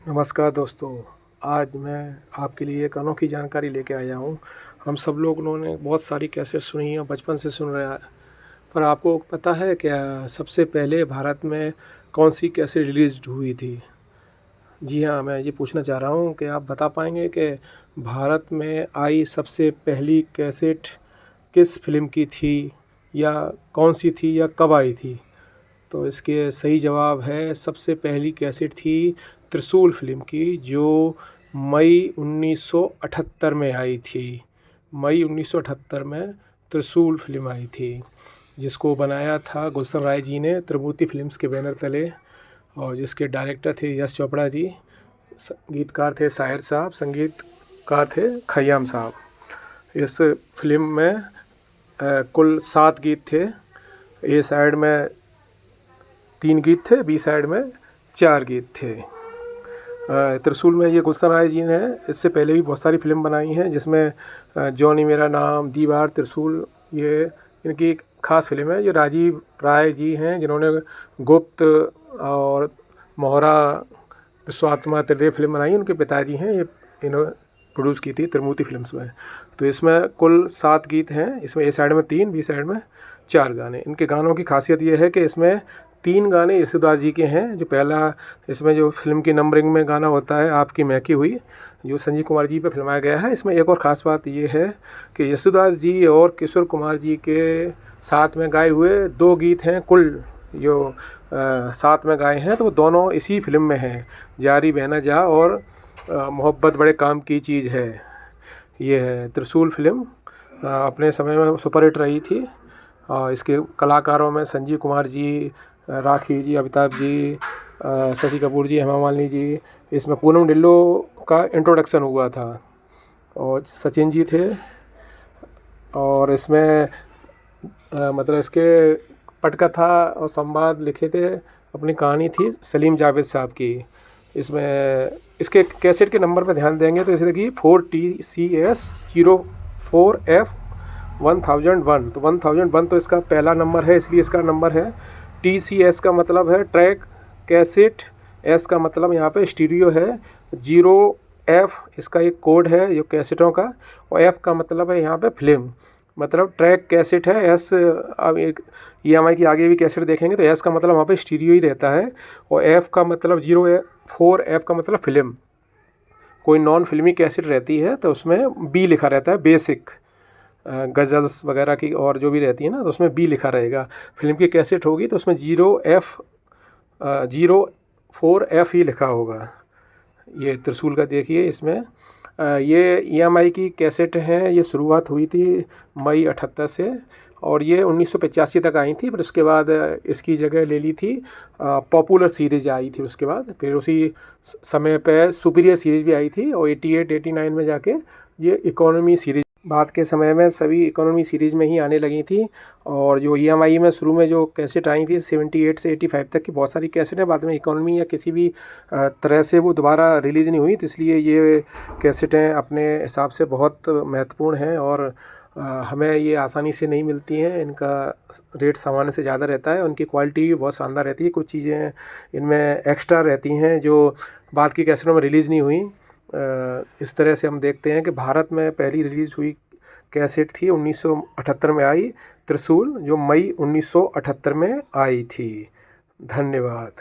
नमस्कार दोस्तों। आज मैं आपके लिए एक अनोखी जानकारी लेके आया हूँ। हम सब लोगों ने बहुत सारी कैसेट सुनी है, बचपन से सुन रहा है, पर आपको पता है क्या सबसे पहले भारत में कौन सी कैसेट रिलीज हुई थी? जी हाँ, मैं ये पूछना चाह रहा हूँ कि आप बता पाएंगे कि भारत में आई सबसे पहली कैसेट किस फिल्म की थी, या कौन सी थी, या कब आई थी? तो इसके सही जवाब है, सबसे पहली कैसेट थी त्रिशूल फिल्म की, जो मई 1978 में आई थी। मई 1978 में त्रिशूल फिल्म आई थी, जिसको बनाया था गुलशन राय जी ने त्रिमूर्ति फिल्म्स के बैनर तले, और जिसके डायरेक्टर थे यश चोपड़ा जी, संगीतकार थे शाहिर साहब, संगीतकार थे खयाम साहब। इस फिल्म में कुल 7 गीत थे। ए साइड में 3 गीत थे, बी साइड में 4 गीत थे। त्रिशूल में ये गुलशन राय जी ने इससे पहले भी बहुत सारी फिल्म बनाई हैं, जिसमें जॉनी मेरा नाम, दीवार, त्रिशूल, ये इनकी एक खास फिल्म है। ये राजीव राय जी हैं, जिन्होंने गुप्त और मोहरा, विश्वात्मा, त्रिदेव फिल्म बनाई। उनके पिताजी हैं, ये इन्होंने प्रोड्यूस की थी त्रिमूर्ति फिल्म्स में। तो इसमें कुल 7 गीत हैं। इसमें ए साइड में 3, बी साइड में 4 गाने। इनके गानों की खासियत ये है कि इसमें 3 गाने यशोदास जी के हैं। जो पहला इसमें जो फिल्म की नंबरिंग में गाना होता है, आपकी महकी हुई, जो संजीव कुमार जी पे फिल्माया गया है। इसमें एक और ख़ास बात ये है कि यशोदास जी और किशोर कुमार जी के साथ में गाए हुए 2 गीत हैं कुल, जो साथ में गाए हैं, तो वो दोनों इसी फिल्म में हैं, जारी बहना जा और मोहब्बत बड़े काम की चीज़ है। ये है त्रिशूल फिल्म, अपने समय में सुपरहिट रही थी। इसके कलाकारों में संजीव कुमार जी, राखी जी, अमिताभ जी, शशि कपूर जी, हेमा मालिनी जी। इसमें पूनम ढिल्लो का इंट्रोडक्शन हुआ था, और सचिन जी थे। और इसमें मतलब इसके पटकथा और संवाद लिखे थे, अपनी कहानी थी सलीम जावेद साहब की। इसमें इसके कैसेट के नंबर पे ध्यान देंगे तो इसे देखिए 4TCS04F1001। तो 1001 तो इसका पहला नंबर है, इसलिए इसका नंबर है। TCS का मतलब है ट्रैक कैसेट, S का मतलब यहाँ पे स्टीरियो है, 0F इसका एक कोड है जो कैसेटों का, और F का मतलब है यहाँ पे फिल्म, मतलब ट्रैक कैसेट है। एस, अब एक EMI की आगे भी कैसेट देखेंगे तो एस का मतलब वहाँ पे स्टीरियो ही रहता है, और एफ़ का मतलब 04F का मतलब फिल्म। कोई नॉन फिल्मी कैसेट रहती है तो उसमें बी लिखा रहता है, बेसिक गज़ल्स वगैरह की और जो भी रहती है ना, तो उसमें बी लिखा रहेगा। फिल्म की कैसेट होगी तो उसमें 04F ही लिखा होगा। ये त्रिशूल का देखिए, इसमें ये EMI की कैसेट हैं। ये शुरुआत हुई थी मई 78 से, और ये 1985 तक आई थी। फिर उसके बाद इसकी जगह ले ली थी पॉपुलर सीरीज आई थी। उसके बाद फिर उसी समय पे सुपीरियर सीरीज भी आई थी, और 88-89 में जाके ये इकोनॉमी सीरीज, बाद के समय में सभी इकोनॉमी सीरीज़ में ही आने लगी थी। और जो EMI में शुरू में जो कैसेट आई थी 78 से 85 तक की बहुत सारी कैसेट है, बाद में इकोनॉमी या किसी भी तरह से वो दोबारा रिलीज़ नहीं हुई, तो इसलिए ये कैसेटें अपने हिसाब से बहुत महत्वपूर्ण हैं, और हमें ये आसानी से नहीं मिलती हैं। इनका रेट सामान्य से ज़्यादा रहता है, उनकी क्वालिटी भी बहुत शानदार रहती है। कुछ चीज़ें इनमें एक्स्ट्रा रहती हैं जो बाद की कैसेटों में रिलीज़ नहीं हुई। इस तरह से हम देखते हैं कि भारत में पहली रिलीज़ हुई कैसेट थी 1978 में आई त्रिशूल, जो मई 1978 में आई थी। धन्यवाद।